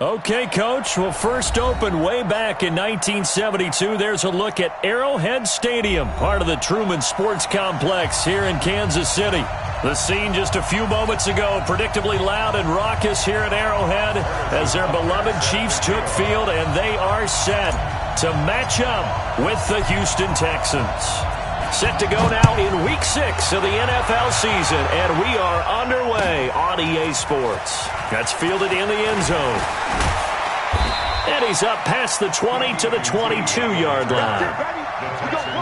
Okay, Coach. Well, first opened way back in 1972. There's a look at Arrowhead Stadium, part of the Truman Sports Complex here in Kansas City. The scene just a few moments ago, predictably loud and raucous here at Arrowhead as their beloved Chiefs took field, and they are set to match up with the Houston Texans. Set to go now in Week 6 of the NFL season, and we are underway on EA Sports. That's fielded in the end zone. And he's up past the 20 to the 22-yard line.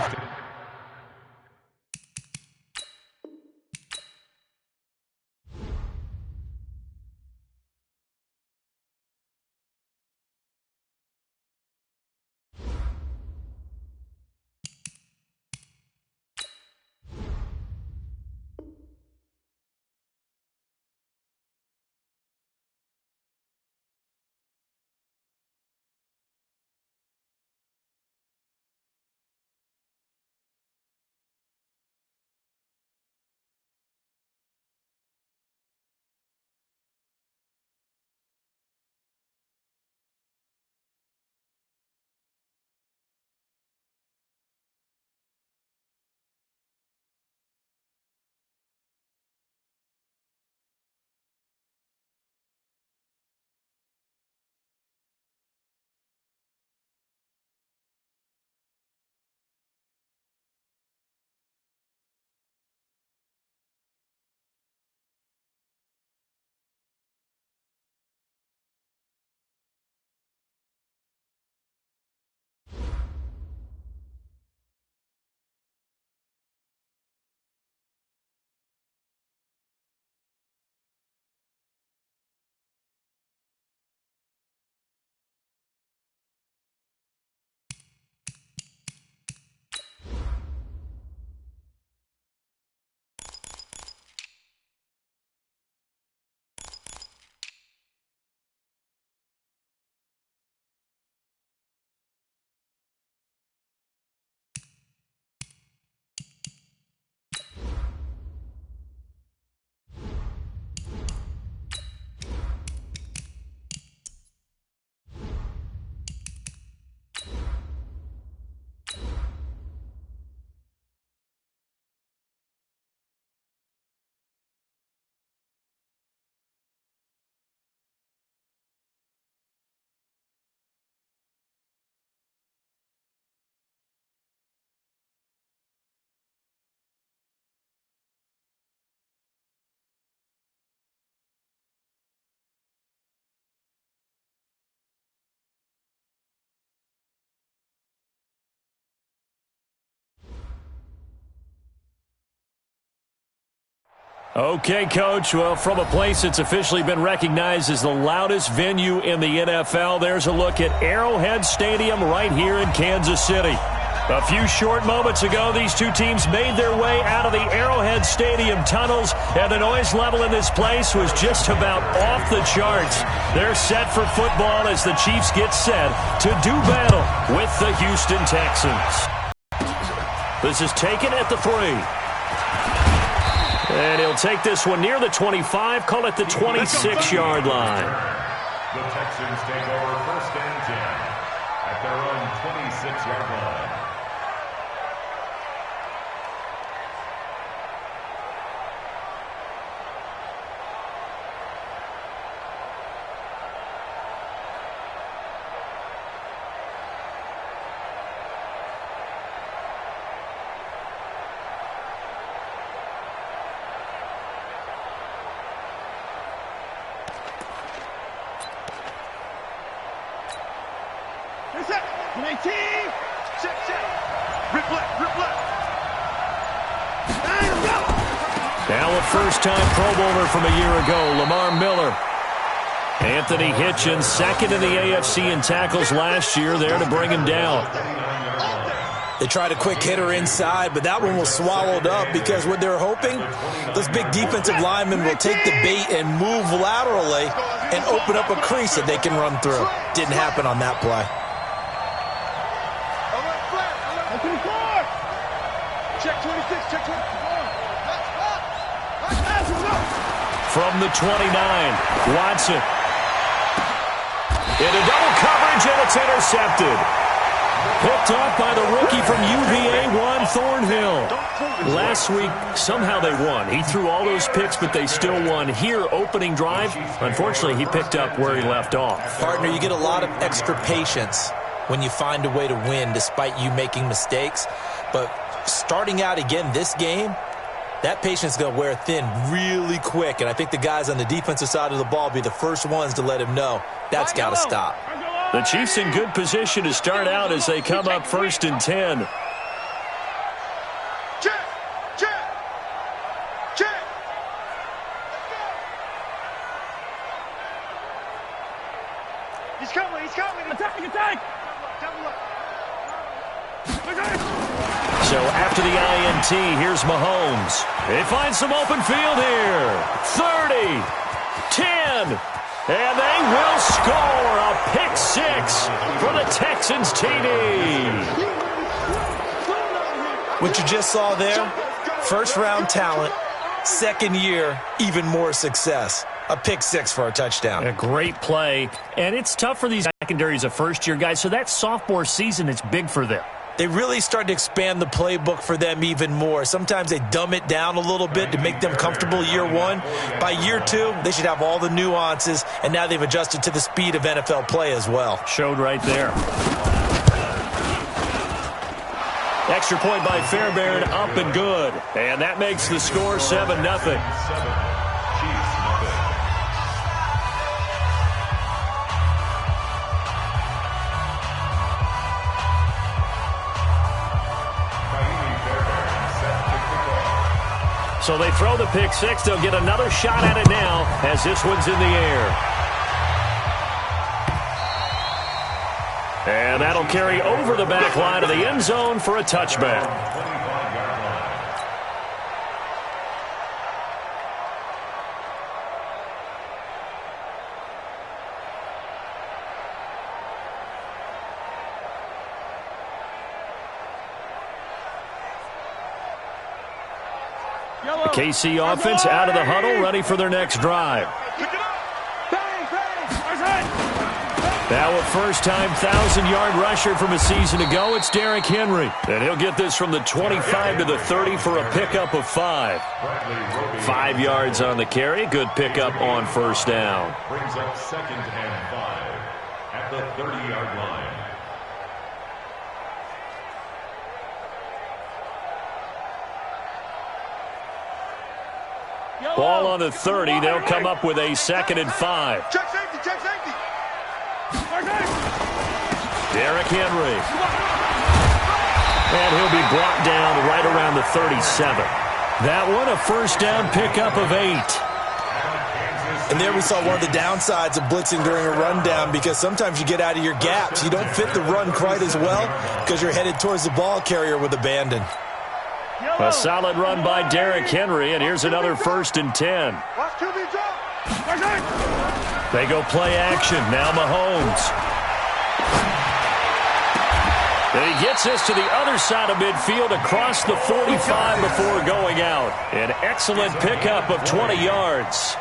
Okay, Coach. Well, from a place that's officially been recognized as the loudest venue in the NFL, there's a look at Arrowhead Stadium right here in Kansas City. A few short moments ago, these two teams made their way out of the Arrowhead Stadium tunnels, and the noise level in this place was just about off the charts. They're set for football as the Chiefs get set to do battle with the Houston Texans. This is taken at the 3. And he'll take this one near the 25, call it the 26-yard line. The Texans take over 1st and 10 at their own 26-yard line. Now a first-time Pro Bowler from a year ago, Lamar Miller. Anthony Hitchens, second in the AFC in tackles last year, there to bring him down. They tried a quick hitter inside, but that one was swallowed up because what they're hoping, those big defensive linemen will take the bait and move laterally and open up a crease that they can run through. Didn't happen on that play. Check 26, check 24. From the 29, Watson. Into double coverage, and it's intercepted. Picked up by the rookie from UVA, Juan Thornhill. Last week, somehow they won. He threw all those picks, but they still won. Here, opening drive, unfortunately, he picked up where he left off. Partner, you get a lot of extra patience when you find a way to win despite you making mistakes. But starting out again this game, that patience is going to wear thin really quick. And I think the guys on the defensive side of the ball will be the first ones to let him know that's got to stop. The Chiefs in good position to start out as they come up 1st and 10. Check. He's coming. Attack. So after the INT, here's Mahomes. He finds some open field here. 30, 10. And they will score a pick six for the Texans TD. What you just saw there, first-round talent, second year, even more success. A pick six for a touchdown. A great play. And it's tough for these secondaries of first-year guys, so that sophomore season is big for them. They really started to expand the playbook for them even more. Sometimes they dumb it down a little bit to make them comfortable year one. By year two, they should have all the nuances, and now they've adjusted to the speed of NFL play as well. Showed right there. Extra point by Fairbairn, up and good. And that makes the score 7-0. So they throw the pick six. They'll get another shot at it now as this one's in the air. And that'll carry over the back line of the end zone for a touchback. The KC offense out of the huddle, ready for their next drive. Now a first-time 1,000-yard rusher from a season ago, it's Derrick Henry. And he'll get this from the 25 to the 30 for a pickup of 5. 5 yards on the carry, good pickup on first down. Brings up 2nd and 5 at the 30-yard line. Ball on the 30. They'll come up with a 2nd and 5. Check safety. Derrick Henry. And he'll be brought down right around the 37. That one, a first down pickup of 8. And there we saw one of the downsides of blitzing during a rundown, because sometimes you get out of your gaps. You don't fit the run quite as well because you're headed towards the ball carrier with abandon. A solid run by Derrick Henry, and here's another 1st and 10. They go play action. Now Mahomes. And he gets this to the other side of midfield across the 45 before going out. An excellent pickup of 20 yards.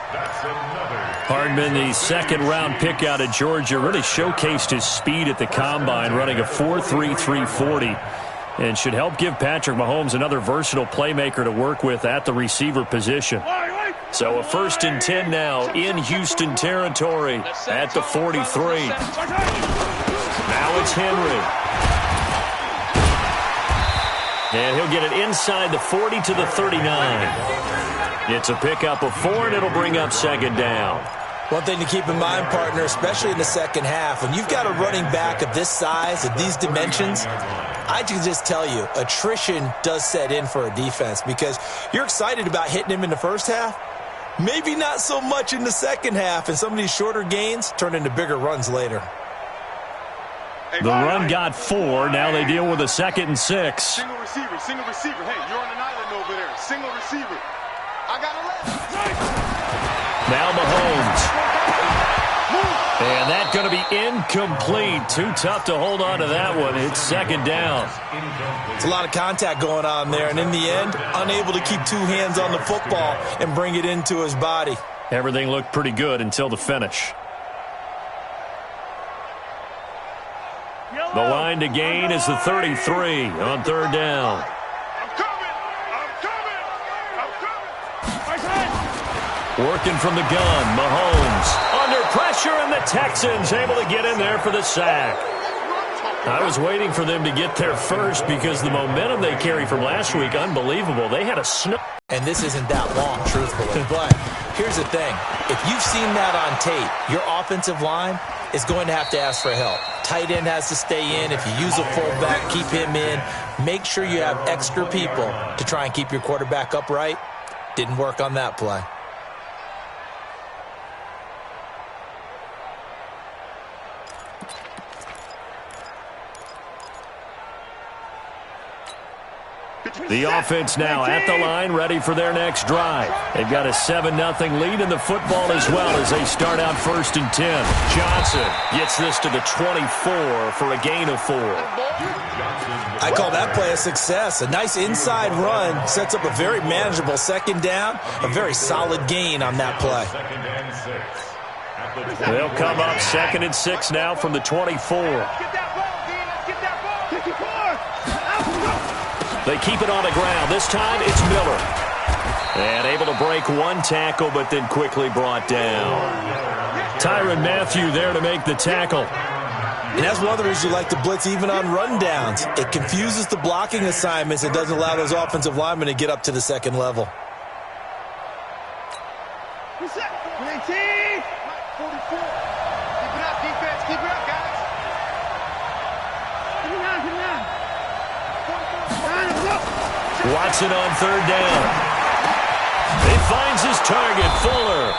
Hardman, the second-round pick out of Georgia, really showcased his speed at the combine, running a 4.3 340. And should help give Patrick Mahomes another versatile playmaker to work with at the receiver position. So a 1st and 10 now in Houston territory at the 43. Now it's Henry. And he'll get it inside the 40 to the 39. It's a pickup of 4, and it'll bring up 2nd down. One thing to keep in mind, partner, especially in the second half, when you've got a running back of this size, of these dimensions, I can just tell you, attrition does set in for a defense, because you're excited about hitting him in the first half, maybe not so much in the second half, and some of these shorter gains turn into bigger runs later. The run got 4. Now they deal with a 2nd and 6. Single receiver. Hey, you're on an island over there. Single receiver. I got a left. Now Mahomes. And that's going to be incomplete. Too tough to hold on to that one. It's 2nd down. It's a lot of contact going on there, and in the end, unable to keep 2 hands on the football and bring it into his body. Everything looked pretty good until the finish. The line to gain is the 33 on third down. Working from the gun, Mahomes under pressure, and the Texans able to get in there for the sack. I was waiting for them to get there first because the momentum they carry from last week, unbelievable. They had a and this isn't that long, truthfully. But here's the thing. If you've seen that on tape, your offensive line is going to have to ask for help. Tight end has to stay in. If you use a fullback, keep him in. Make sure you have extra people to try and keep your quarterback upright. Didn't work on that play. The offense now at the line, ready for their next drive. They've got a 7-0 lead in the football as well as they start out 1st and 10. Johnson gets this to the 24 for a gain of 4. I call that play a success. A nice inside run sets up a very manageable 2nd down. A very solid gain on that play. They'll come up 2nd and 6 now from the 24. They keep it on the ground. This time it's Miller. And able to break one tackle, but then quickly brought down. Tyrann Mathieu there to make the tackle. And that's one of the reasons you like to blitz even on rundowns. It confuses the blocking assignments. It doesn't allow those offensive linemen to get up to the 2nd level. Watson on 3rd down. He finds his target, Fuller.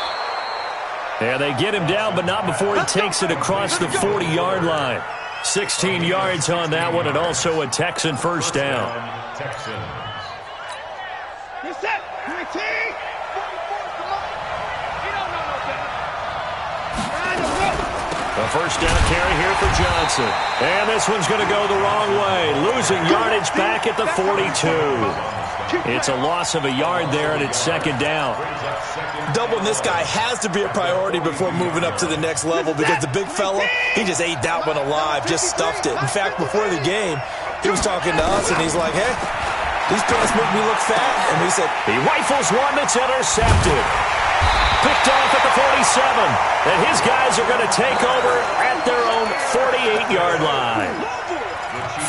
And they get him down, but not before he takes it across the 40-yard line. 16 yards on that one, and also a Texan 1st down. A 1st down carry here for Johnson. And this one's going to go the wrong way. Losing yardage back at the 42. It's a loss of a yard there, and it's 2nd down. Doubling this guy has to be a priority before moving up to the next level because the big fella, he just ate that one alive, just stuffed it. In fact, before the game, he was talking to us, and he's like, hey, these pants make me look fat. And we said, he rifles one that's intercepted. Picked off at the 47. And his guys are going to take over at their own 48-yard line.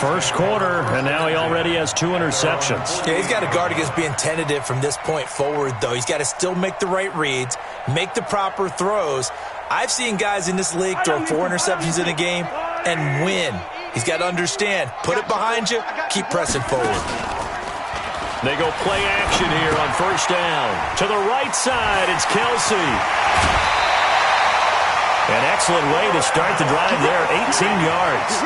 1st quarter, and now he already has 2 interceptions. Yeah, he's got to guard against being tentative from this point forward, though. He's got to still make the right reads, make the proper throws. I've seen guys in this league throw 4 interceptions in a game and win. He's got to understand, put it behind you, keep pressing forward. They go play action here on 1st down. To the right side, it's Kelsey. An excellent way to start the drive there, 18 yards.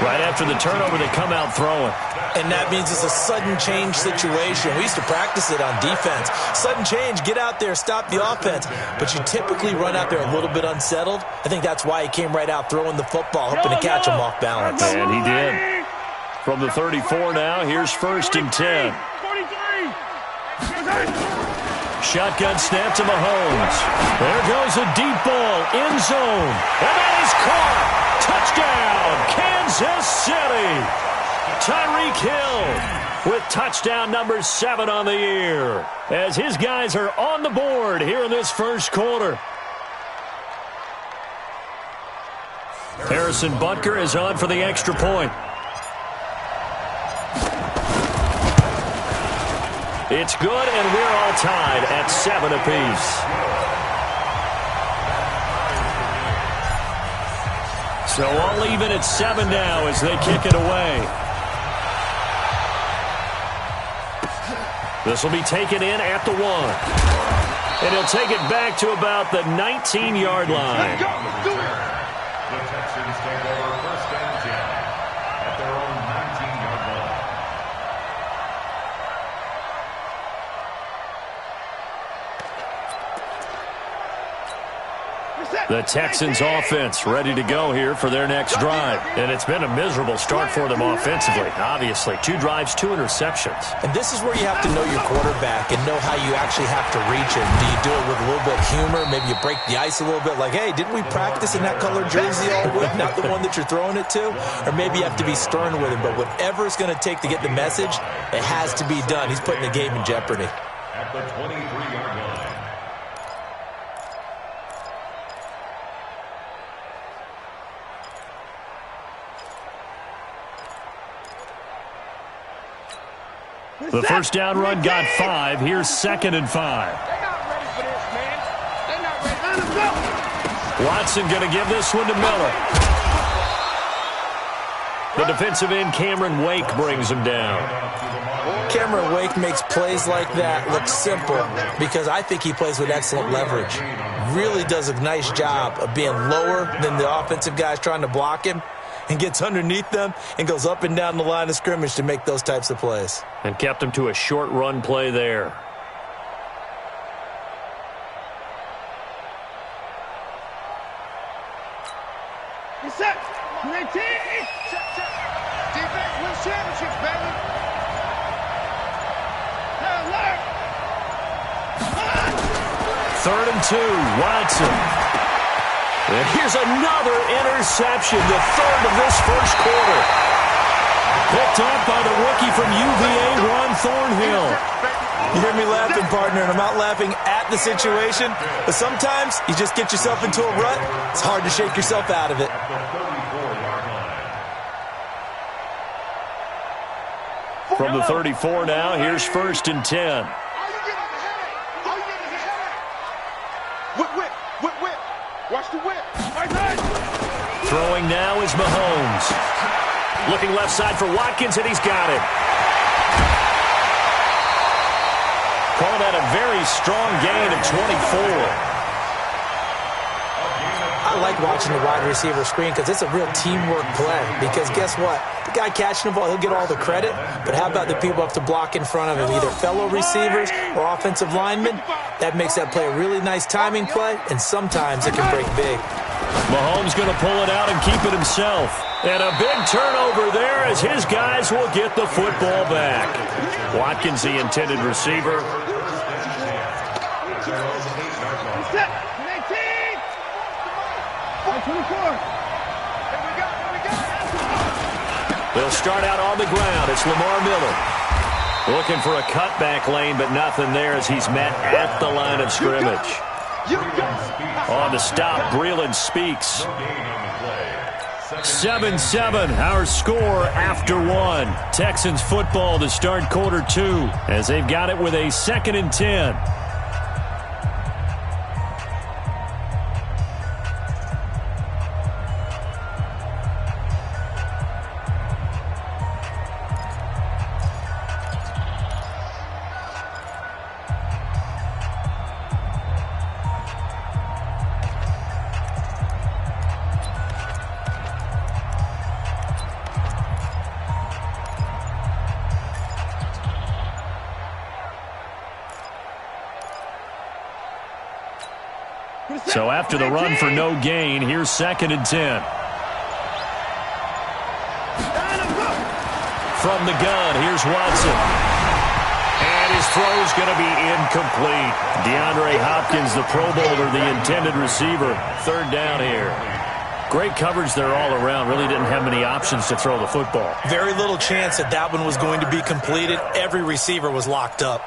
Right after the turnover, they come out throwing. And that means it's a sudden change situation. We used to practice it on defense. Sudden change, get out there, stop the offense. But you typically run out there a little bit unsettled. I think that's why he came right out throwing the football, hoping to catch him off balance. And he did. From the 34 now, here's 1st and 10. Shotgun snap to Mahomes. There goes a deep ball, end zone. And that is caught. Touchdown, Kansas City. Tyreek Hill with touchdown number 7 on the year. As his guys are on the board here in this 1st quarter. Harrison Butker is on for the extra point. It's good, and we're all tied at 7 apiece. So all even at 7 now as they kick it away. This will be taken in at the 1. And he'll take it back to about the 19-yard line. The Texans take over 1st and 10 at their own 19-yard line. The Texans offense ready to go here for their next drive. And it's been a miserable start for them offensively, obviously. 2 drives, 2 interceptions. And this is where you have to know your quarterback and know how you actually have to reach him. Do you do it with a little bit of humor? Maybe you break the ice a little bit like, hey, didn't we practice in that color jersey all week? Not the one that you're throwing it to? Or maybe you have to be stern with him. But whatever it's going to take to get the message, it has to be done. He's putting the game in jeopardy. At the 23-yard line. The first down run got 5. Here's 2nd and 5. They're not ready for this, man. They're not ready. Let them go. Watson going to give this one to Miller. The defensive end, Cameron Wake, brings him down. Cameron Wake makes plays like that look simple because I think he plays with excellent leverage. Really does a nice job of being lower than the offensive guys trying to block him and gets underneath them and goes up and down the line of scrimmage to make those types of plays. And kept him to a short run play there. You're set. You're 18. Set. Defense wins championships, baby. Alert. 3rd and 2, Watson. And here's another interception, the 3rd of this first quarter. Picked up by the rookie from UVA, Ron Thornhill. You hear me laughing, partner, and I'm not laughing at the situation, but sometimes you just get yourself into a rut. It's hard to shake yourself out of it. From the 34 now, here's 1st and 10. Whip. Watch the whip. Throwing now is Mahomes. Looking left side for Watkins, and he's got it. Calling that a very strong gain of 24. I like watching the wide receiver screen because it's a real teamwork play. Because guess what? The guy catching the ball, he'll get all the credit. But how about the people up to block in front of him, either fellow receivers or offensive linemen? That makes that play a really nice timing play, and sometimes it can break big. Mahomes going to pull it out and keep it himself. And a big turnover there as his guys will get the football back. Watkins, the intended receiver. They'll start out on the ground. It's Lamar Miller. Looking for a cutback lane, but nothing there as he's met at the line of scrimmage. On the stop, Breeland Speaks. 7-7, our score after 1. Texans football to start quarter 2 as they've got it with a 2nd and 10. So after the run for no gain, here's 2nd and 10. From the gun, here's Watson. And his throw's going to be incomplete. DeAndre Hopkins, the Pro Bowler, the intended receiver. 3rd down here. Great coverage there all around. Really didn't have many options to throw the football. Very little chance that that one was going to be completed. Every receiver was locked up.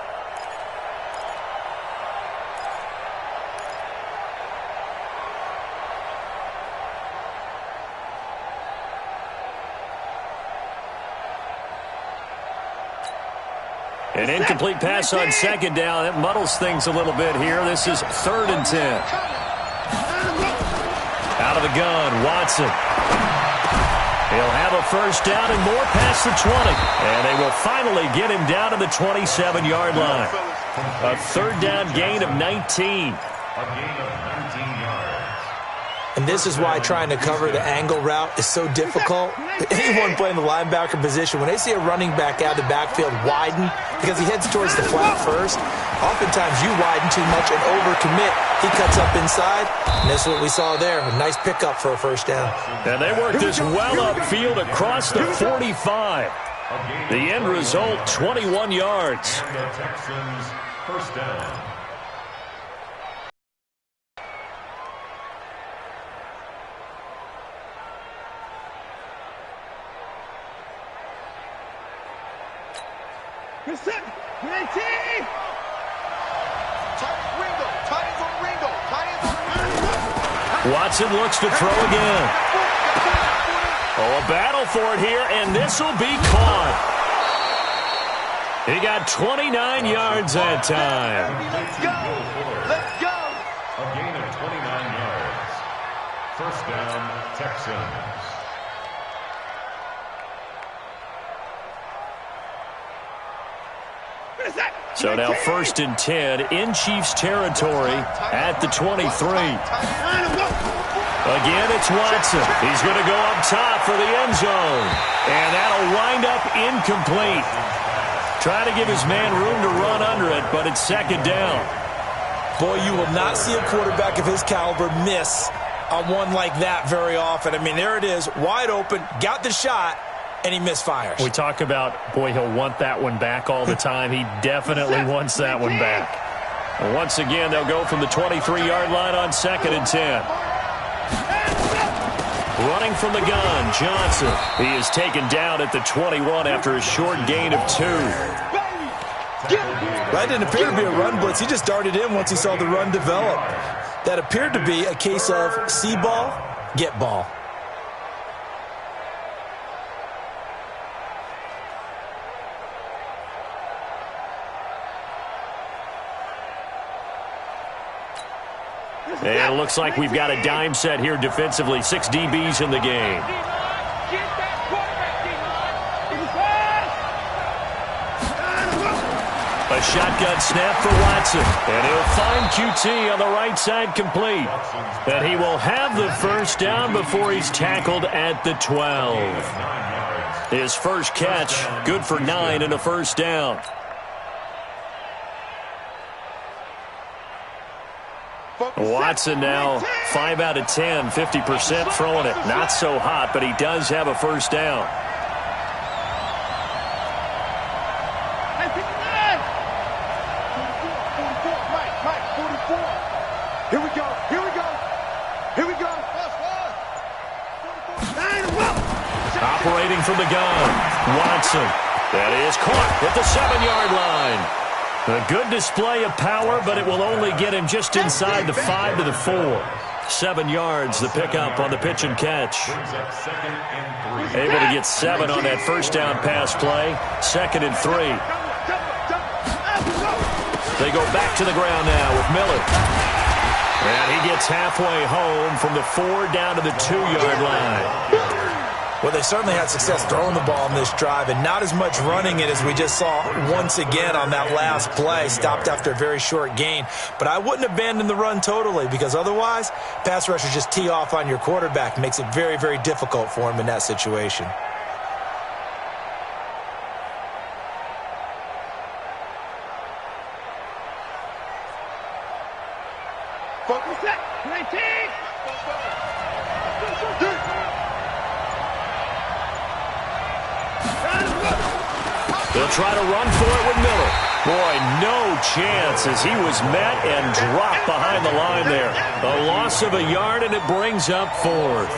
An incomplete pass on 2nd down. That muddles things a little bit here. This is 3rd and 10. Out of the gun, Watson. He'll have a 1st down and more past the 20. And they will finally get him down to the 27-yard line. A 3rd down gain of 19. A gain of 19 yards. And this is why trying to cover the angle route is so difficult. Anyone playing the linebacker position, when they see a running back out of the backfield widen, because he heads towards the flat first, oftentimes you widen too much and overcommit. He cuts up inside, and that's what we saw there. A nice pickup for a first down. And they work this well upfield across the 45. The end result, 21 yards. And the Texans first down. Watson looks to throw again. Oh, a battle for it here, and this will be caught. He got 29 yards that time. Let's go. Let's go. A gain of 29 yards. First down, Texans. So now 1st and 10 in Chiefs territory at the 23. Again, it's Watson. He's going to go up top for the end zone. And that'll wind up incomplete. Trying to give his man room to run under it, but it's 2nd down. Boy, you will not see a quarterback of his caliber miss on one like that very often. I mean, there it is, wide open, got the shot, and he misfires. We talk about, boy, he'll want that one back all the time. He definitely wants that one back. And once again, they'll go from the 23-yard line on 2nd and 10. Running from the gun, Johnson. He is taken down at the 21 after a short gain of 2. That didn't appear to be a run blitz. He just darted in once he saw the run develop. That appeared to be a case of see ball, get ball. And it looks like we've got a dime set here defensively. 6 DBs in the game. A shotgun snap for Watson. And he'll find QT on the right side complete. And he will have the first down before he's tackled at the 12. His first catch, good for 9 and a first down. Watson now 5 out of 10, 50% throwing it. Not so hot, but he does have a first down. Here we go. Here we go. Here we go. Operating from the gun, Watson. That is caught at the 7-yard line. A good display of power, but it will only get him just inside the 5 to the 4. 7 yards, the pickup on the pitch and catch. Able to get 7 on that first down pass play. 2nd and 3. They go back to the ground now with Miller. And he gets halfway home from the 4 down to the 2-yard line. Well, they certainly had success throwing the ball in this drive and not as much running it as we just saw once again on that last play. Stopped after a very short gain. But I wouldn't abandon the run totally because otherwise, pass rushers just tee off on your quarterback. Makes it very, very difficult for him in that situation. Focus that. 19. They'll try to run for it with Miller. Boy, no chance as he was met and dropped behind the line there. A loss of a yard, and it brings up 4th.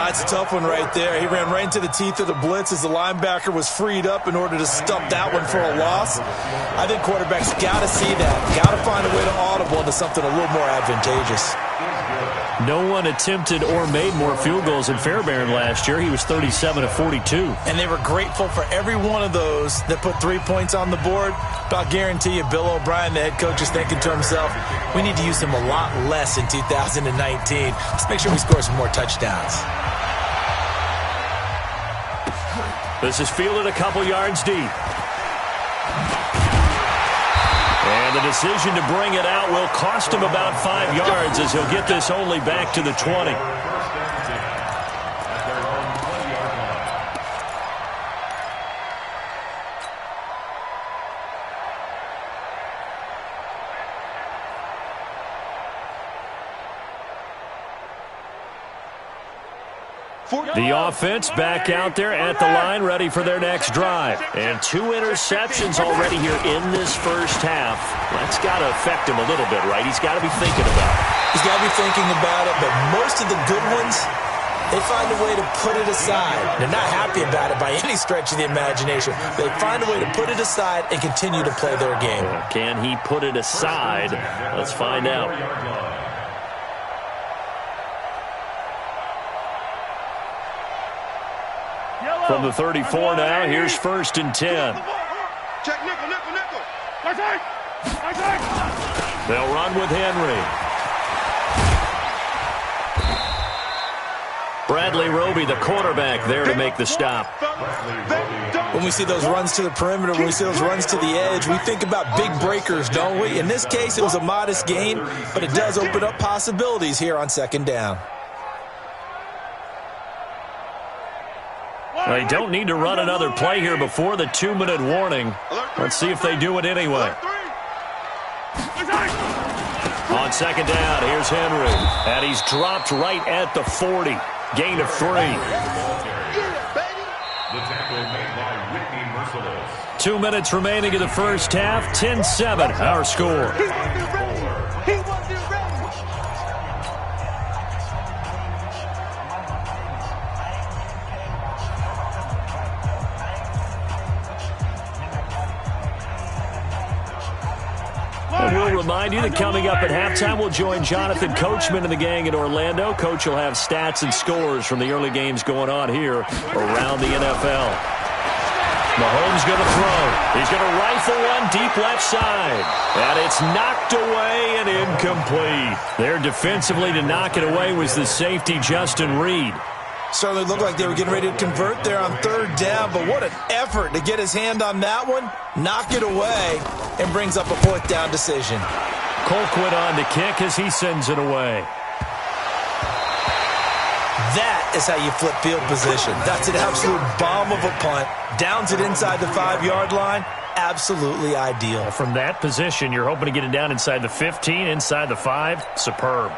It's a tough one right there. He ran right into the teeth of the blitz as the linebacker was freed up in order to stop that one for a loss. I think quarterbacks got to see that. Got to find a way to audible into something a little more advantageous. No one attempted or made more field goals in Fairbairn last year. He was 37 of 42. And they were grateful for every one of those that put 3 points on the board. But I'll guarantee you, Bill O'Brien, the head coach, is thinking to himself, we need to use him a lot less in 2019. Let's make sure we score some more touchdowns. This is fielded a couple yards deep. And the decision to bring it out will cost him about 5 yards as he'll get this only back to the 20. The offense back out there at the line, ready for their next drive. And 2 interceptions already here in this first half. That's got to affect him a little bit, right? He's got to be thinking about it. He's got to be thinking about it, but most of the good ones, they find a way to put it aside. They're not happy about it by any stretch of the imagination. They find a way to put it aside and continue to play their game. Can he put it aside? Let's find out. From the 34 now, here's 1st and 10. Check nickel, nickel, nickel. They'll run with Henry. Bradley Roby, the quarterback, there to make the stop. When we see those runs to the perimeter, when we see those runs to the edge, we think about big breakers, don't we? In this case, it was a modest gain, but it does open up possibilities here on 2nd down. They don't need to run another play here before the 2-minute warning. Let's see if they do it anyway. On 2nd down, here's Henry. And he's dropped right at the 40. Gain of 3. 2 minutes remaining in the first half. 10-7, our score. We'll remind you that coming up at halftime, we'll join Jonathan Coachman and the gang in Orlando. Coach will have stats and scores from the early games going on here around the NFL. Mahomes going to throw. He's going to rifle one deep left side. And it's knocked away and incomplete. There defensively to knock it away was the safety, Justin Reed. Certainly looked like they were getting ready to convert there on 3rd down, but what an effort to get his hand on that one, knock it away, and brings up a 4th down decision. Colquitt on the kick as he sends it away. That is how you flip field position. That's an absolute bomb of a punt. Downs it inside the 5-yard line. Absolutely ideal. From that position, you're hoping to get it down inside the 15, inside the 5. Superb.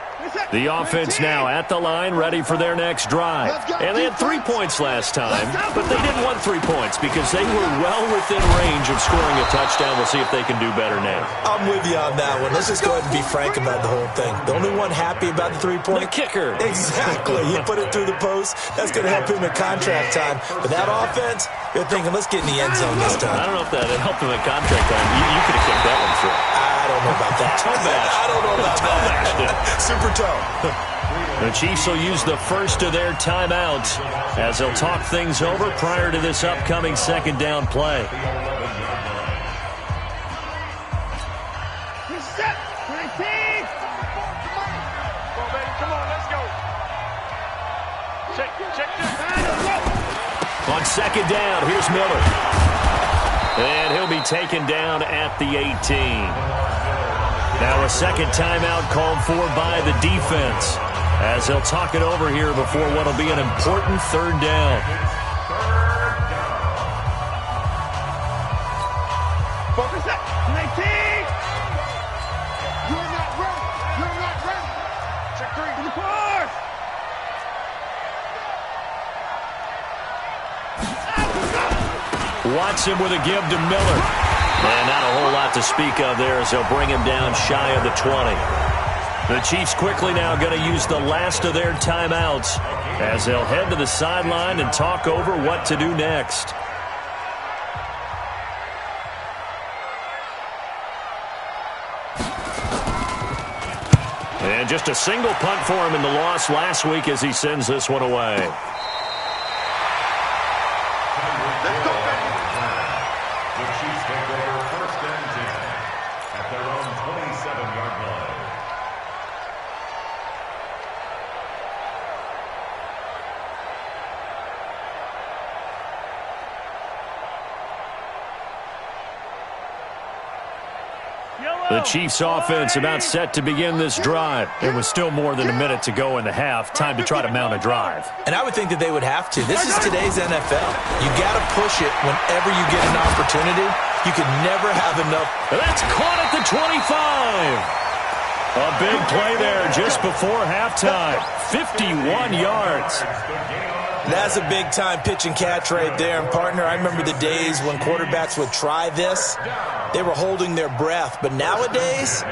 The offense now at the line, ready for their next drive. And they had 3 points last time, but they didn't want 3 points because they were well within range of scoring a touchdown. We'll see if they can do better now. I'm with you on that one. Let's just go ahead and be frank about the whole thing. The only one happy about the 3-point? The kicker. Exactly. He put it through the post. That's going to help him in contract time. But that offense, they're thinking, let's get in the end zone this time. I don't know if that helped him in contract time. You could have kicked that one through. I don't know about that. Toe bash. I don't know about that. Super toe. The Chiefs will use the first of their timeouts as they'll talk things over prior to this upcoming 2nd down play. On 2nd down, here's Miller. And he'll be taken down at the 18. Now a 2nd timeout called for by the defense as they'll talk it over here before what will be an important 3rd down. Focus up. 19. You're not ready. You're not ready. Check 3. To the course. Watson with a give to Miller. And not a whole lot to speak of there as they'll bring him down shy of the 20. The Chiefs quickly now going to use the last of their timeouts as they'll head to the sideline and talk over what to do next. And just a single punt for him in the loss last week as he sends this one away. The Chiefs offense about set to begin this drive. It was still more than a minute to go in the half. Time to try to mount a drive. And I would think that they would have to. This is today's NFL. You got to push it whenever you get an opportunity. You could never have enough. That's caught at the 25. A big play there just before halftime. 51 yards. That's a big-time pitch and catch right there. And, partner, I remember the days when quarterbacks would try this. They were holding their breath. But nowadays,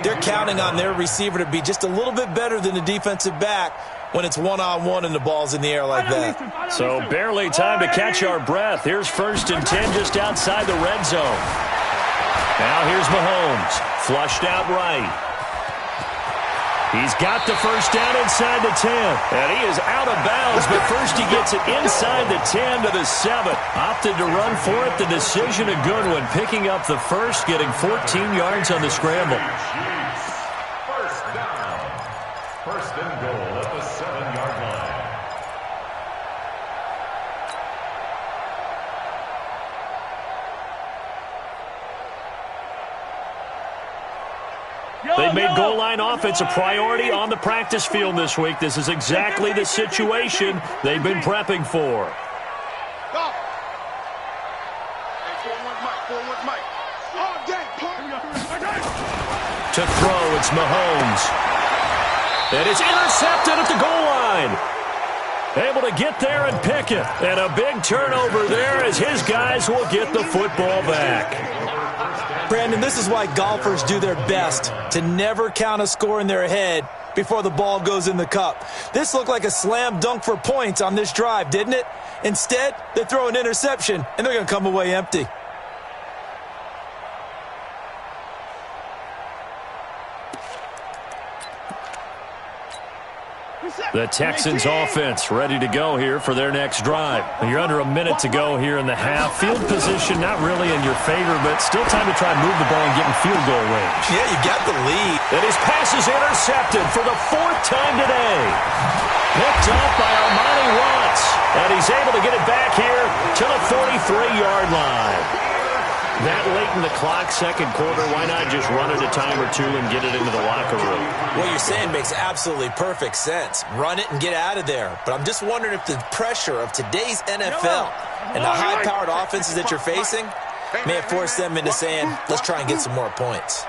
they're counting on their receiver to be just a little bit better than the defensive back when it's one-on-one and the ball's in the air like that. So barely time to catch our breath. Here's 1st and 10 just outside the red zone. Now here's Mahomes. Flushed out right. He's got the first down inside the 10. And he is out of bounds, but first he gets it inside the 10 to the 7. Opted to run for it. The decision a good one. Picking up the first, getting 14 yards on the scramble. First down. First and goal at the 7-yard line. They've made goal line offense a priority on the practice field this week. This is exactly the situation they've been prepping for. To throw, it's Mahomes. It is intercepted at the goal line. Able to get there and pick it. And a big turnover there as his guys will get the football back. Brandon, this is why golfers do their best to never count a score in their head before the ball goes in the cup. This looked like a slam dunk for points on this drive, didn't it? Instead, they throw an interception, and they're going to come away empty. The Texans offense ready to go here for their next drive. You're under a minute to go here in the half. Field position not really in your favor, but still time to try and move the ball and get in field goal range. Yeah, you got the lead. And his pass is intercepted for the 4th time today. Picked up by Armani Watts. And he's able to get it back here to the 43-yard line. That late in the clock, second quarter, why not just run it a time or two and get it into the locker room? What you're saying makes absolutely perfect sense. Run it and get out of there. But I'm just wondering if the pressure of today's NFL and the high-powered offenses that you're facing may have forced them into saying, let's try and get some more points.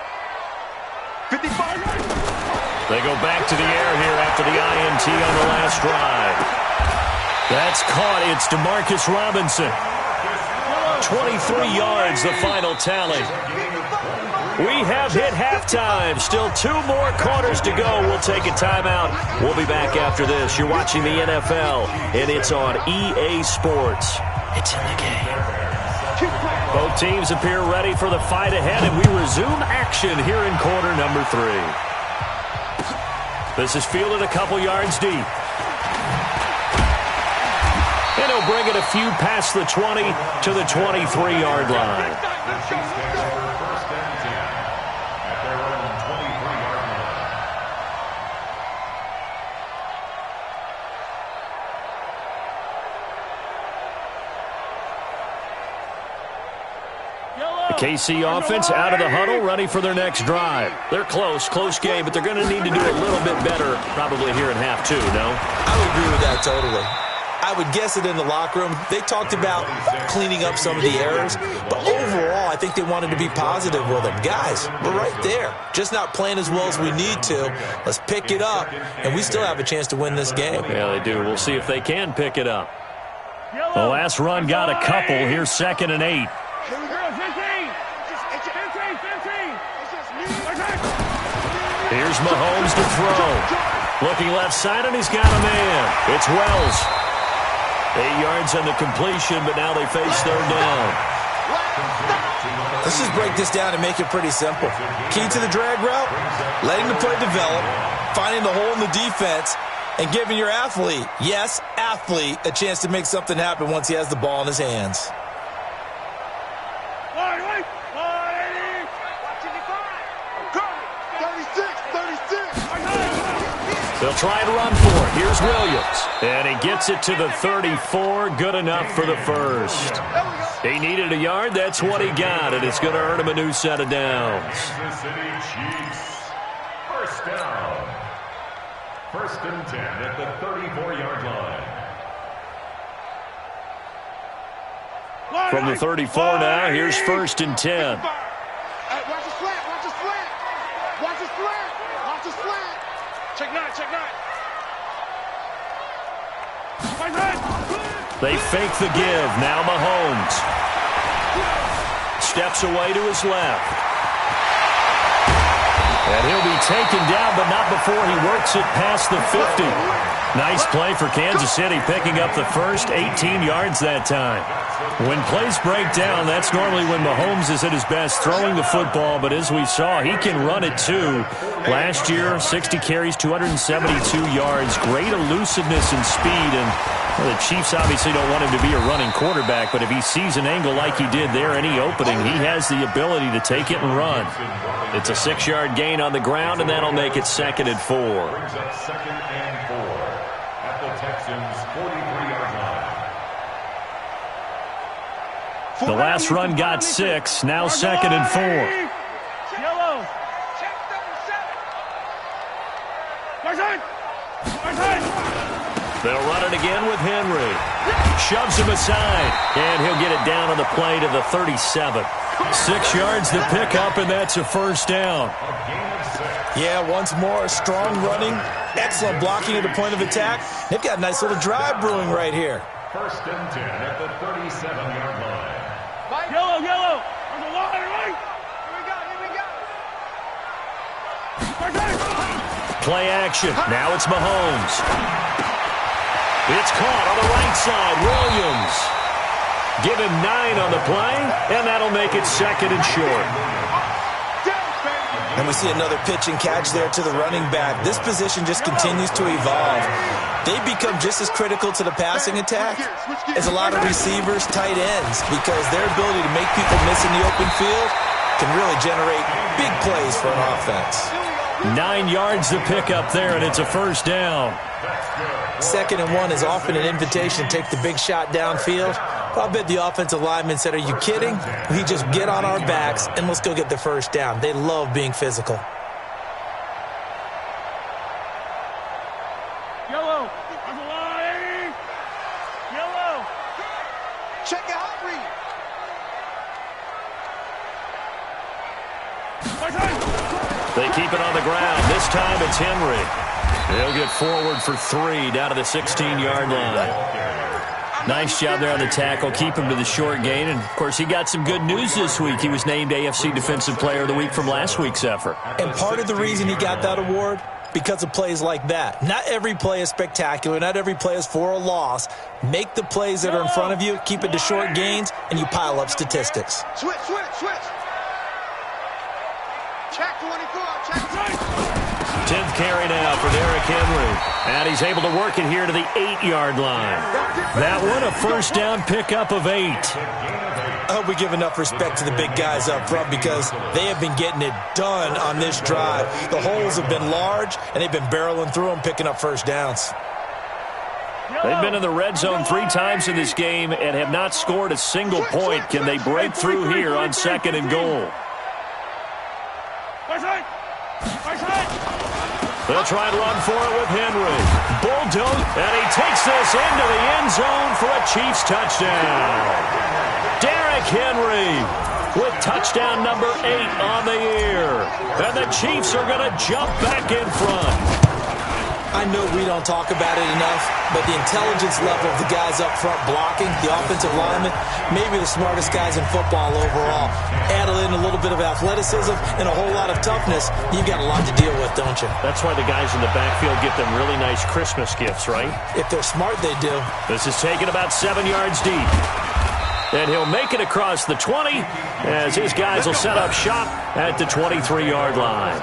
They go back to the air here after the INT on the last drive. That's caught. It's Demarcus Robinson. 23 yards, the final tally. We have hit halftime. Still 2 more quarters to go. We'll take a timeout. We'll be back after this. You're watching the NFL, and it's on EA Sports. It's in the game. Both teams appear ready for the fight ahead, and we resume action here in quarter number 3. This is fielded a couple yards deep. And he'll bring it a few past the 20 to the 23-yard line. The Chiefs take over 1st and 10 at their own 23-yard line. The KC offense out of the huddle, ready for their next drive. They're close game, but they're going to need to do a little bit better probably here in half 2, no? I would agree with that totally. I would guess it in the locker room. They talked about cleaning up some of the errors, but overall, I think they wanted to be positive with them. Guys, we're right there. Just not playing as well as we need to. Let's pick it up, and we still have a chance to win this game. Yeah, they do. We'll see if they can pick it up. The last run got a couple. Here's 2nd and 8. Here's Mahomes to throw. Looking left side, and he's got a man. It's Wells. 8 yards on the completion, but now they face 3rd down. Let's just break this down and make it pretty simple. Key to the drag route, letting the play develop, finding the hole in the defense, and giving your athlete, yes, athlete, a chance to make something happen once he has the ball in his hands. They'll try and run for it. Here's Williams. And he gets it to the 34. Good enough for the first. He needed a yard. That's what he got, and it's going to earn him a new set of downs. Kansas City Chiefs. First down. First and 10 at the 34-yard line. From the 34 now, here's first and 10. Watch his flat. Watch his flat. Watch his flat. Watch his flat. Check nine. Check nine. They fake the give. Now Mahomes steps away to his left. And he'll be taken down, but not before he works it past the 50. Nice play for Kansas City, picking up the first 18 yards that time. When plays break down, that's normally when Mahomes is at his best throwing the football, but as we saw, he can run it too. Last year, 60 carries, 272 yards, great elusiveness and speed, and the Chiefs obviously don't want him to be a running quarterback, but if he sees an angle like he did there, any opening, he has the ability to take it and run. It's a 6-yard gain on the ground, and that'll make it 2nd and 4. Brings up 2nd and 4 at the Texans' 43-yard line. The last run got 6, now 2nd and 4. Yellow. Check number 7. They'll run it again with Henry. Shoves him aside, and he'll get it down on the play to the 37. 6 yards to pick up, and that's a first down. Yeah, once more, strong running, excellent blocking at the point of attack. They've got a nice little drive brewing right here. First and 10 at the 37-yard line. Yellow. On the line, right? Here we go. Play action. Now it's Mahomes. It's caught on the right side. Williams. Give him 9 on the play, and that'll make it 2nd and short. And we see another pitch and catch there to the running back. This position just continues to evolve. They become just as critical to the passing attack as a lot of receivers, tight ends, because their ability to make people miss in the open field can really generate big plays for an offense. 9 yards to pick up there, and it's a first down. 2nd and 1 is often an invitation to take the big shot downfield. I bet the offensive lineman said, "Are you kidding? We just get on our backs and let's go get the first down." They love being physical. Yellow. On the line. Yellow. Check it out, read. They keep it on the ground. This time it's Henry. They'll get forward for 3 down to the 16-yard line. Nice job there on the tackle. Keep him to the short gain. And, of course, he got some good news this week. He was named AFC Defensive Player of the Week from last week's effort. And part of the reason he got that award, because of plays like that. Not every play is spectacular. Not every play is for a loss. Make the plays that are in front of you, keep it to short gains, and you pile up statistics. Switch. Check 24. Check 10th carry now for Derrick Henry. And he's able to work it here to the 8-yard line. That one, a first down pickup of 8. I hope we give enough respect to the big guys up front because they have been getting it done on this drive. The holes have been large, and they've been barreling through them, picking up first downs. They've been in the red zone 3 times in this game and have not scored a single point. Can they break through here on 2nd and goal? They'll try and run for it with Henry. Bulldoze, and he takes this into the end zone for a Chiefs touchdown. Derrick Henry with touchdown number 8 on the year. And the Chiefs are going to jump back in front. I know we don't talk about it enough, but the intelligence level of the guys up front blocking, the offensive linemen, maybe the smartest guys in football overall. Add in a little bit of athleticism and a whole lot of toughness, you've got a lot to deal with, don't you? That's why the guys in the backfield get them really nice Christmas gifts, right? If they're smart, they do. This is taken about 7 yards deep. And he'll make it across the 20 as his guys will set up shop at the 23-yard line.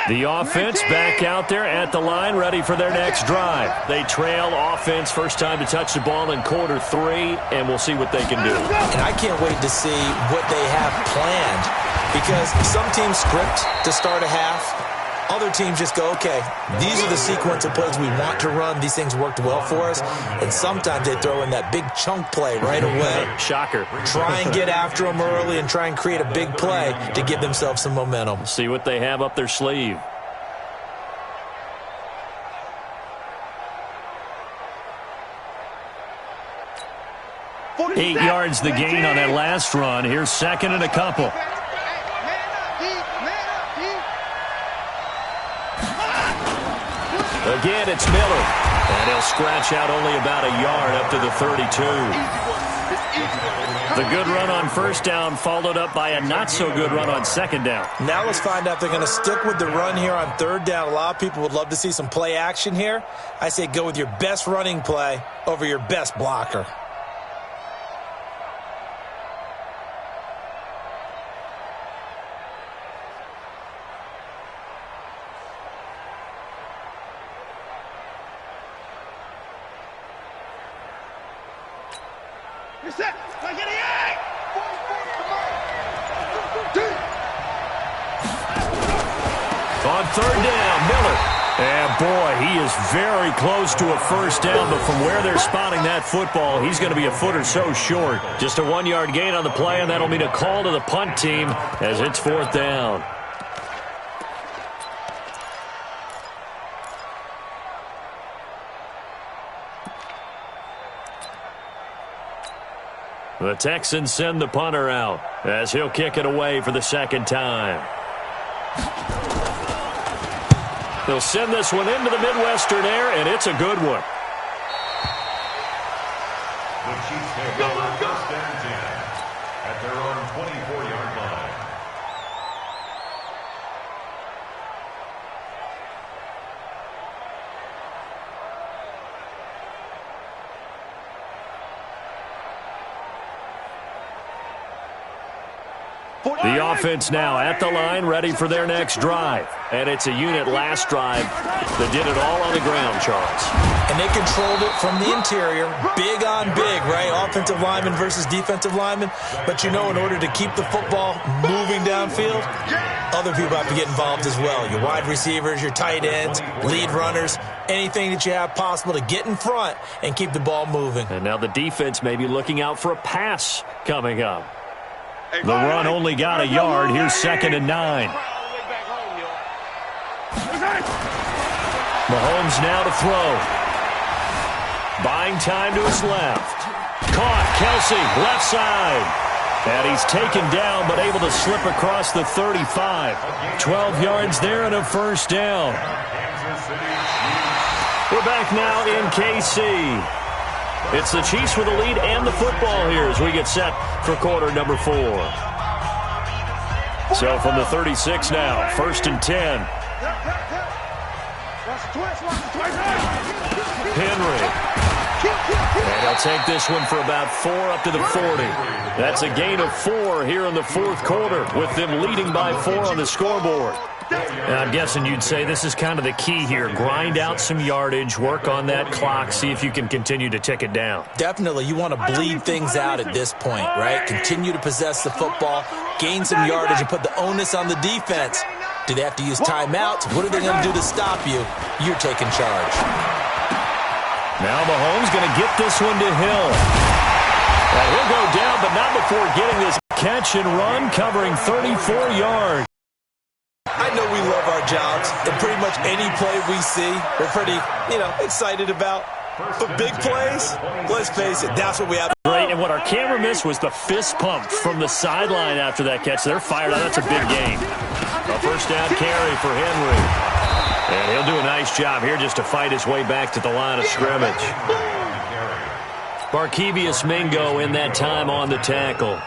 The offense back out there at the line, ready for their next drive. They trail offense, first time to touch the ball in quarter 3, and we'll see what they can do. And I can't wait to see what they have planned, because some teams script to start a half. Other teams just go, okay, these are the sequence of plays we want to run. These things worked well for us. And sometimes they throw in that big chunk play right away. Shocker. Try and get after them early and try and create a big play to give themselves some momentum. See what they have up their sleeve. Eight yards the gain on that last run. Here's second and a couple. Again, it's Miller. And he'll scratch out only about a yard up to the 32. The good run on first down followed up by a not-so-good run on second down. Now let's find out if they're going to stick with the run here on third down. A lot of people would love to see some play action here. I say go with your best running play over your best blocker. On third down, Miller. And boy, he is very close to a first down, but from where they're spotting that football, he's going to be a foot or so short. Just a 1-yard gain on the play, and that'll mean a call to the punt team as it's fourth down. The Texans send the punter out as he'll kick it away for the second time. They'll send this one into the Midwestern air, and it's a good one. The Chiefs take over first and 10 at their own 24-yard line. The offense now at the line, ready for their next drive. And it's a unit last drive that did it all on the ground, Charles. And they controlled it from the interior, big on big, right? Offensive lineman versus defensive lineman. But you know, in order to keep the football moving downfield, other people have to get involved as well. Your wide receivers, your tight ends, lead runners, anything that you have possible to get in front and keep the ball moving. And now the defense may be looking out for a pass coming up. The run only got a yard. Here's second and 9. Mahomes now to throw. Buying time to his left. Caught. Kelsey, left side. And he's taken down, but able to slip across the 35. 12 yards there and a first down. We're back now in KC. It's the Chiefs with the lead and the football here as we get set for quarter number 4. So from the 36 now, first and 10. Henry. And he'll take this one for about 4 up to the 40. That's a gain of 4 here in the fourth quarter with them leading by 4 on the scoreboard. And I'm guessing you'd say this is kind of the key here. Grind out some yardage, work on that clock, see if you can continue to tick it down. Definitely. You want to bleed things out at this point, right? Continue to possess the football, gain some yardage, and put the onus on the defense. Do they have to use timeouts? What are they going to do to stop you? You're taking charge. Now Mahomes going to get this one to Hill. And he'll go down, but not before getting this catch and run, covering 34 yards. I know we love our jobs, and pretty much any play we see, we're pretty, excited about. But big plays, let's face it, that's what we have. Great, and what our camera missed was the fist pump from the sideline after that catch. They're fired out. That's a big gain. A first down carry for Henry. And he'll do a nice job here just to fight his way back to the line of scrimmage. Barkevious Mingo in that time on the tackle.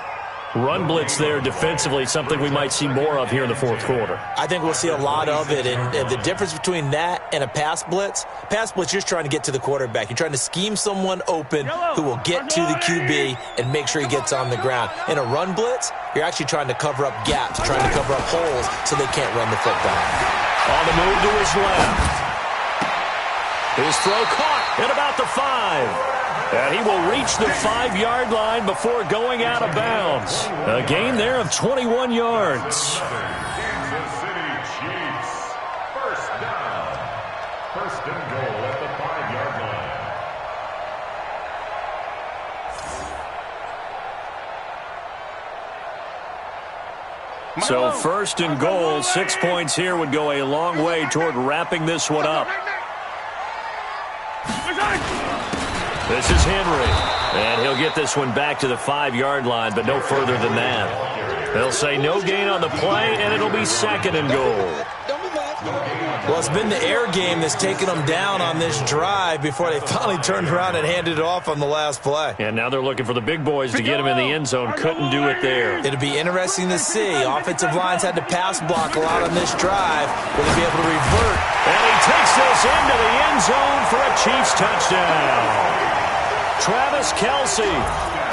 Run blitz there defensively, something we might see more of here in the fourth quarter. I think we'll see a lot of it, and the difference between that and a pass blitz, you're just trying to get to the quarterback. You're trying to scheme someone open who will get to the QB and make sure he gets on the ground. In a run blitz, you're actually trying to cover up gaps, trying to cover up holes so they can't run the football. On the move to his left. His throw caught at about the 5. And he will reach the 5-yard line before going out of bounds. A gain there of 21 yards. Kansas City Chiefs. First down. First and goal at the 5-yard line. So first and goal, 6 points here would go a long way toward wrapping this one up. This is Henry, and he'll get this one back to the 5-yard line, but no further than that. They'll say no gain on the play, and it'll be second and goal. Well, it's been the air game that's taken them down on this drive before they finally turned around and handed it off on the last play. And now they're looking for the big boys to get him in the end zone. Couldn't do it there. It'll be interesting to see. Offensive lines had to pass block a lot on this drive. Will they be able to revert? And he takes this into the end zone for a Chiefs touchdown. Travis Kelce,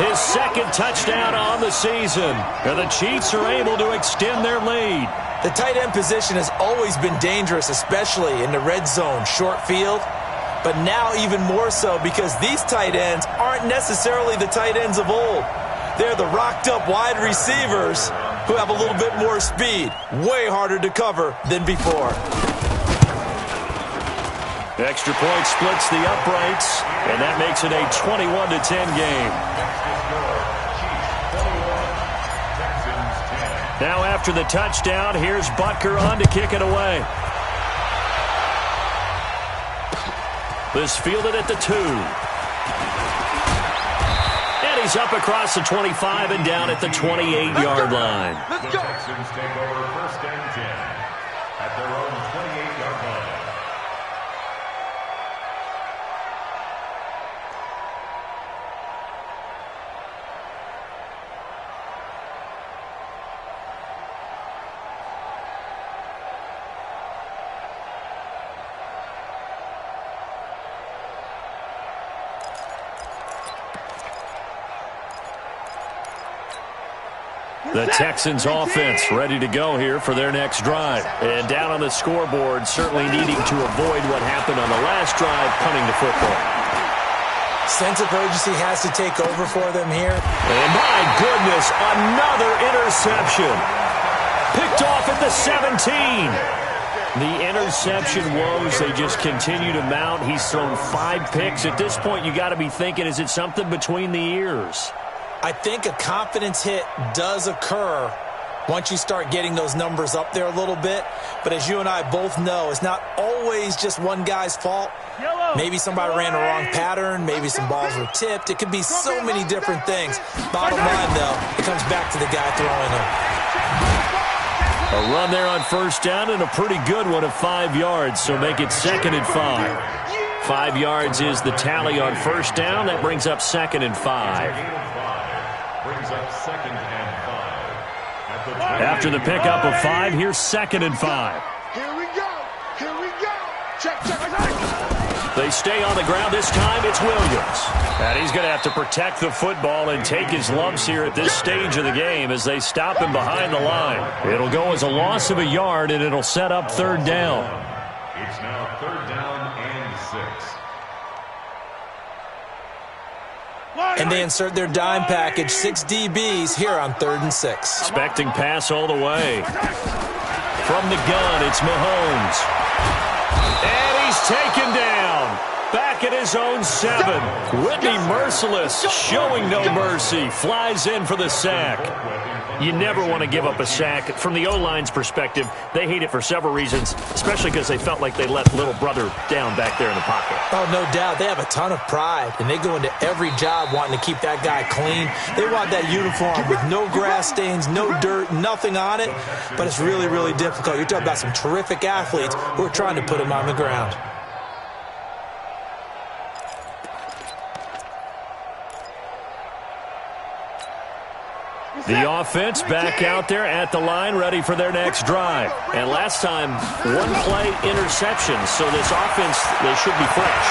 his second touchdown on the season. And the Chiefs are able to extend their lead. The tight end position has always been dangerous, especially in the red zone, short field. But now even more so because these tight ends aren't necessarily the tight ends of old. They're the rocked-up wide receivers who have a little bit more speed. Way harder to cover than before. The extra point splits the uprights, and that makes it a 21-10 game. Now after the touchdown, here's Butker on to kick it away. This fielded at the 2. And he's up across the 25 and down at the 28-yard line. The Texans take over first and 10 at their own 28-yard line. The Texans offense ready to go here for their next drive. And down on the scoreboard, certainly needing to avoid what happened on the last drive, punting the football. Sense of urgency has to take over for them here. And my goodness, another interception. Picked off at the 17. The interception woes, they just continue to mount. He's thrown 5 picks. At this point, you got to be thinking, is it something between the ears? I think a confidence hit does occur once you start getting those numbers up there a little bit. But as you and I both know, it's not always just one guy's fault. Maybe somebody ran a wrong pattern. Maybe some balls were tipped. It could be so many different things. Bottom line, though, it comes back to the guy throwing them. A run there on first down and a pretty good one of 5 yards, so make it second and 5. 5 yards is the tally on first down. That brings up second and 5. After the pickup of 5, here's second and 5. Here we go. Here we go. Check, check, check. They stay on the ground. This time it's Williams. And he's going to have to protect the football and take his lumps here at this stage of the game as they stop him behind the line. It'll go as a loss of a yard, and it'll set up third down. It's now third down and 6. And they insert their dime package, 6 DBs here on 3rd and 6. Expecting pass all the way. From the gun, it's Mahomes. And he's taken down. Back at his own 7. Whitney Merciless, showing no mercy, flies in for the sack. You never want to give up a sack. From the O-line's perspective, they hate it for several reasons, especially because they felt like they let little brother down back there in the pocket. Oh, no doubt. They have a ton of pride, and they go into every job wanting to keep that guy clean. They want that uniform with no grass stains, no dirt, nothing on it, but it's really, really difficult. You're talking about some terrific athletes who are trying to put him on the ground. The offense back out there at the line, ready for their next drive. And last time, one-play interception, so this offense, they should be fresh.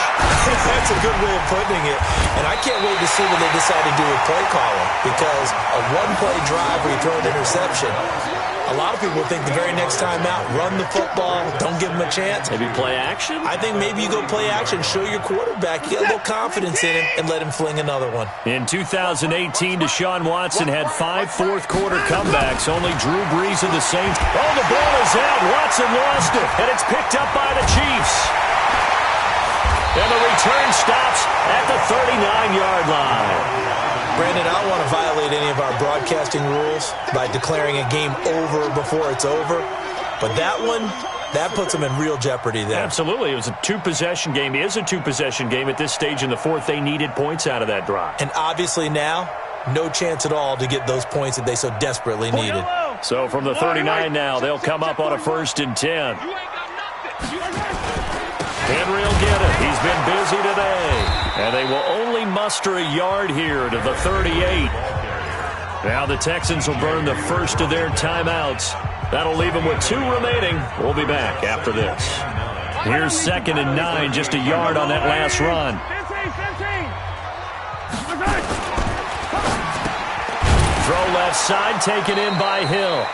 That's a good way of putting it. And I can't wait to see what they decide to do with play calling, because a one-play drive where you throw an interception, a lot of people think the very next time out, run the football, don't give them a chance. Maybe play action? I think maybe you go play action, show your quarterback, you get a little confidence in him, and let him fling another one. In 2018, Deshaun Watson had 5 fourth-quarter comebacks. Only Drew Brees of the Saints. Oh, the ball is out. Watson lost it, and it's picked up by the Chiefs. And the return stops at the 39-yard line. Brandon, I don't want to violate any of our broadcasting rules by declaring a game over before it's over, but that one, that puts them in real jeopardy there. Absolutely. It was a 2-possession game. It is a 2-possession game at this stage in the fourth. They needed points out of that drive. And obviously now, no chance at all to get those points that they so desperately needed. So from the 39 now, they'll come up on a 1st and 10. Henry will get it. He's been busy today. And they will only muster a yard here to the 38. Now the Texans will burn the first of their timeouts. That'll leave them with 2 remaining. We'll be back after this. Here's 2nd and 9, just a yard on that last run. Throw left side, taken in by Hill.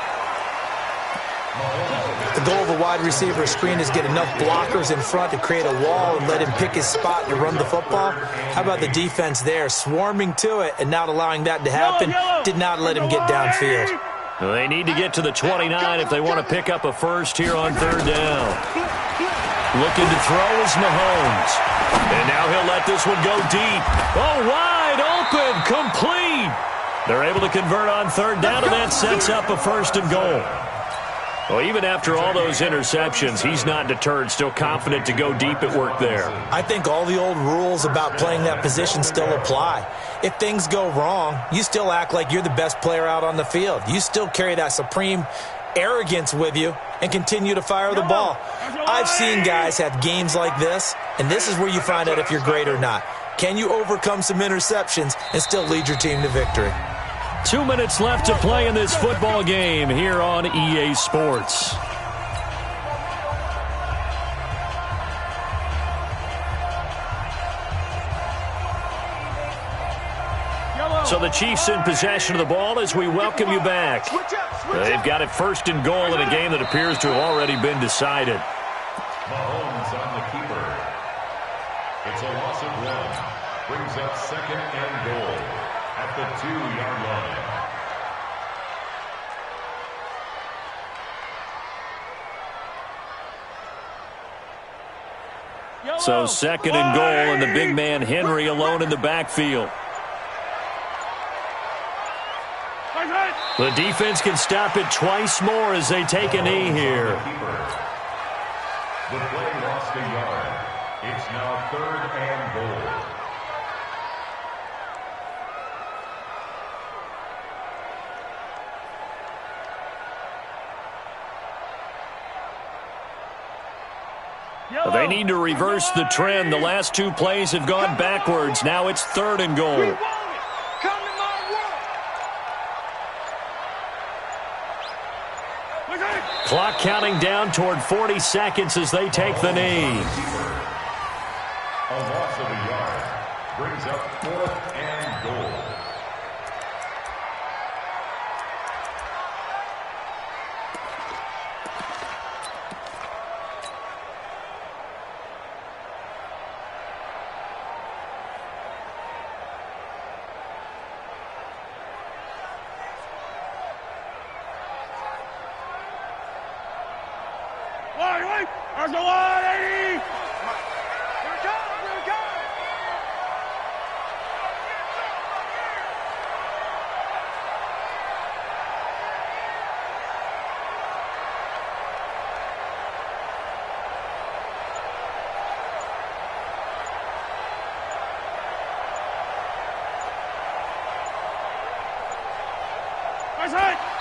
The goal of a wide receiver screen is get enough blockers in front to create a wall and let him pick his spot to run the football. How about the defense there, swarming to it and not allowing that to happen? Did not let him get downfield. They need to get to the 29 if they want to pick up a first here on 3rd down. Looking to throw is Mahomes. And now he'll let this one go deep. Oh, wide open, complete. They're able to convert on 3rd down, and that sets up a 1st and goal. Well, even after all those interceptions, he's not deterred, still confident to go deep at work there. I think all the old rules about playing that position still apply. If things go wrong, you still act like you're the best player out on the field. You still carry that supreme arrogance with you and continue to fire the ball. I've seen guys have games like this, and this is where you find out if you're great or not. Can you overcome some interceptions and still lead your team to victory? 2 minutes left to play in this football game here on EA Sports. So the Chiefs in possession of the ball as we welcome you back. They've got it 1st and goal in a game that appears to have already been decided. Mahomes on the keeper. It's a loss of 1. Brings up 2nd and goal at the 2-yard line. So 2nd and goal, and the big man Henry alone in the backfield. The defense can stop it twice more as they take a knee here. The play lost a yard. It's now 3rd and goal. They need to reverse the trend. The last 2 plays have gone backwards. Now it's 3rd and goal. Clock counting down toward 40 seconds as they take the knee. A loss of a yard. Brings up 4th and goal. There's the line, 80! Here it comes, here it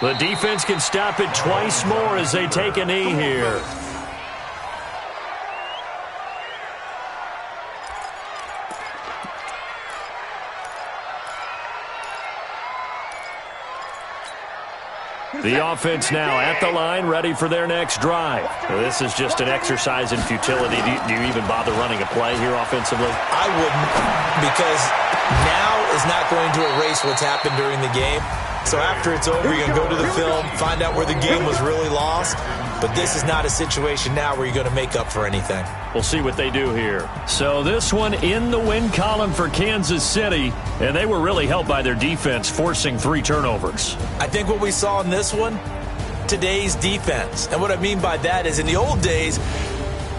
comes! The defense can stop it twice more as they take a knee here. The offense now at the line, ready for their next drive. This is just an exercise in futility. Do you even bother running a play here offensively? I wouldn't, because now is not going to erase what's happened during the game. So after it's over, you're going to go to the film, find out where the game was really lost. But this is not a situation now where you're going to make up for anything. We'll see what they do here. So this one in the win column for Kansas City, and they were really helped by their defense, forcing 3 turnovers. I think what we saw in this one, today's defense. And what I mean by that is in the old days,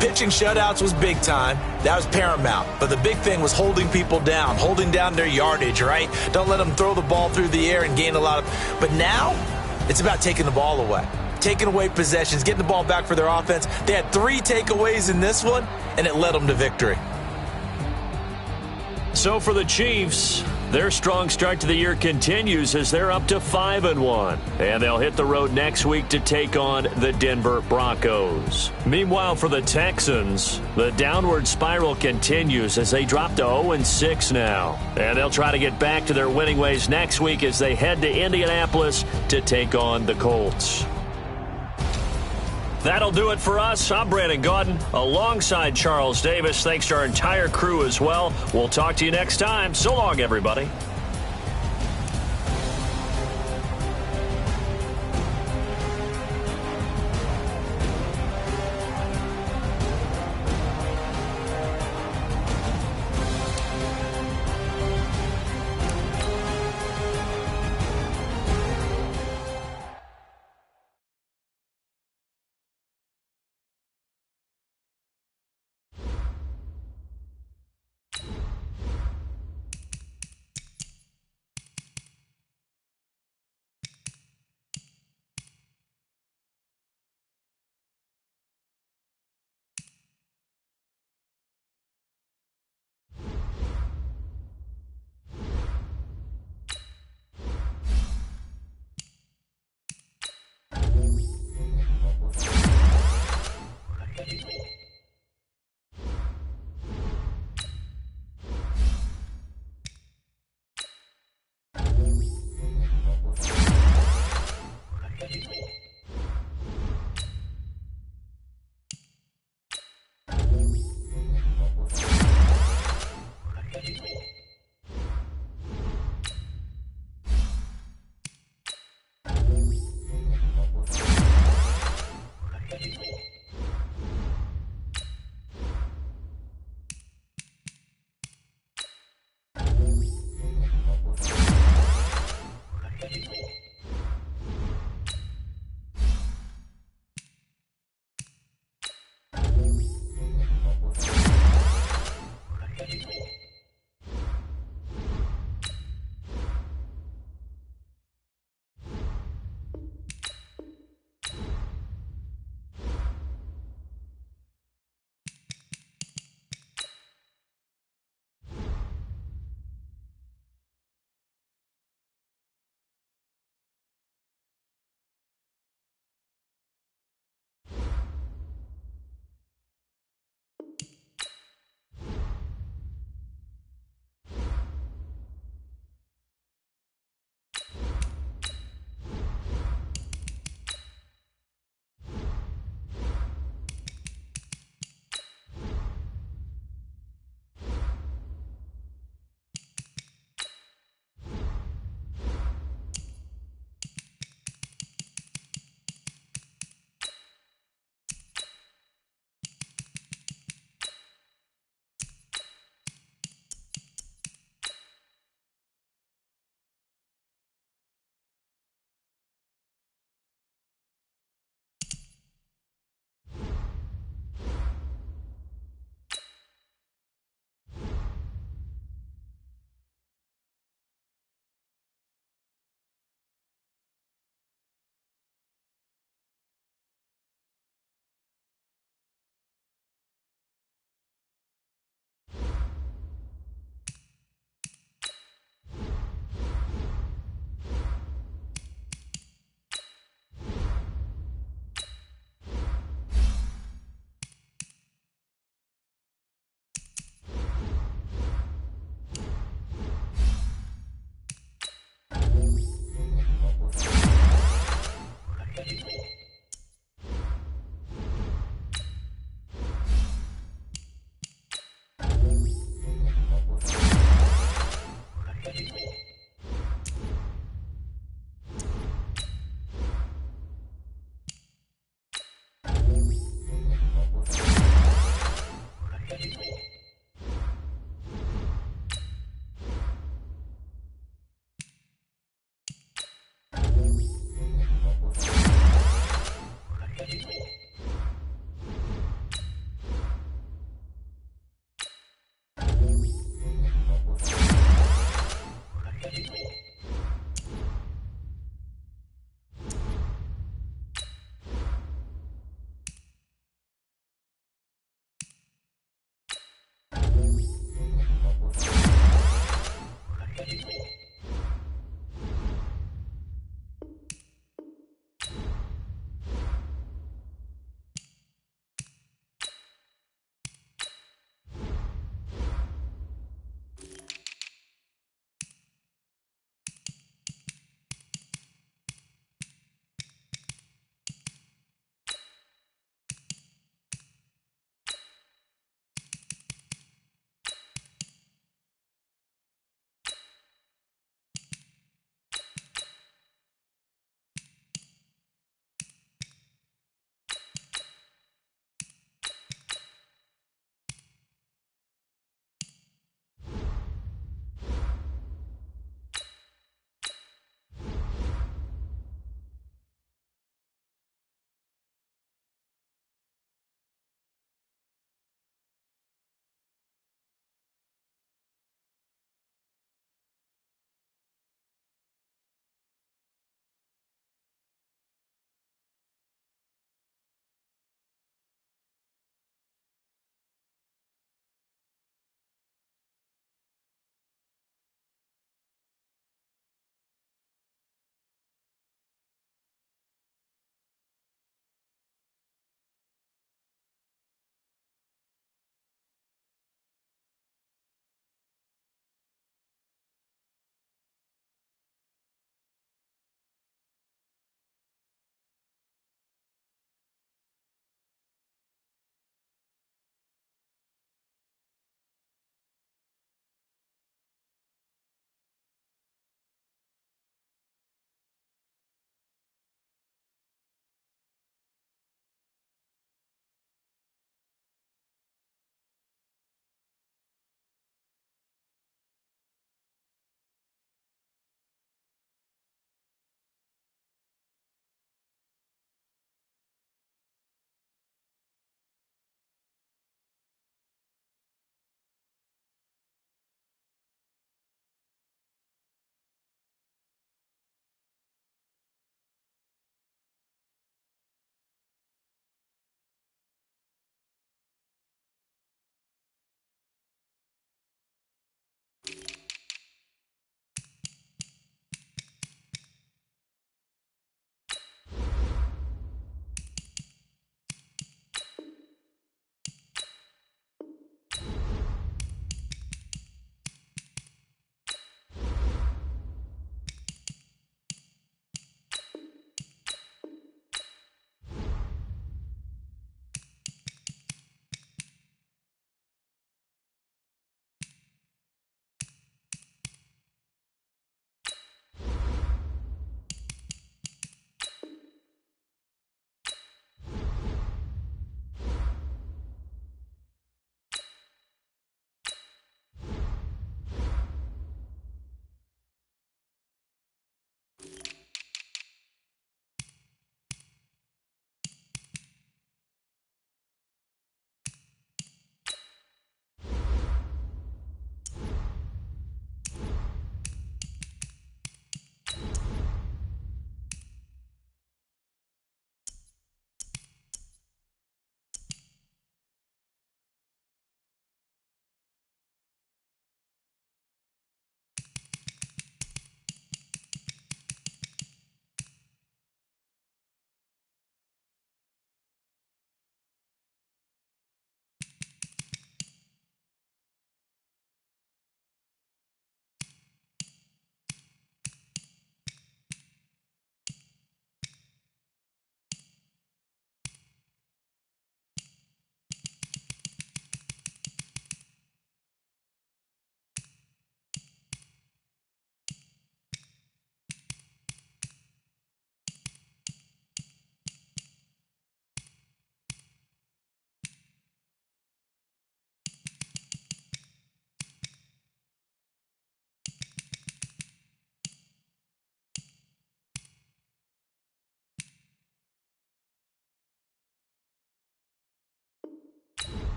pitching shutouts was big time. That was paramount. But the big thing was holding people down, holding down their yardage, right? Don't let them throw the ball through the air and gain a lot of... But now, it's about taking the ball away. Taking away possessions, getting the ball back for their offense. They had 3 takeaways in this one, and it led them to victory. So for the Chiefs, their strong start to the year continues as they're up to 5-1. And they'll hit the road next week to take on the Denver Broncos. Meanwhile, for the Texans, the downward spiral continues as they drop to 0-6 now. And they'll try to get back to their winning ways next week as they head to Indianapolis to take on the Colts. That'll do it for us. I'm Brandon Gaudin alongside Charles Davis. Thanks to our entire crew as well. We'll talk to you next time. So long, everybody.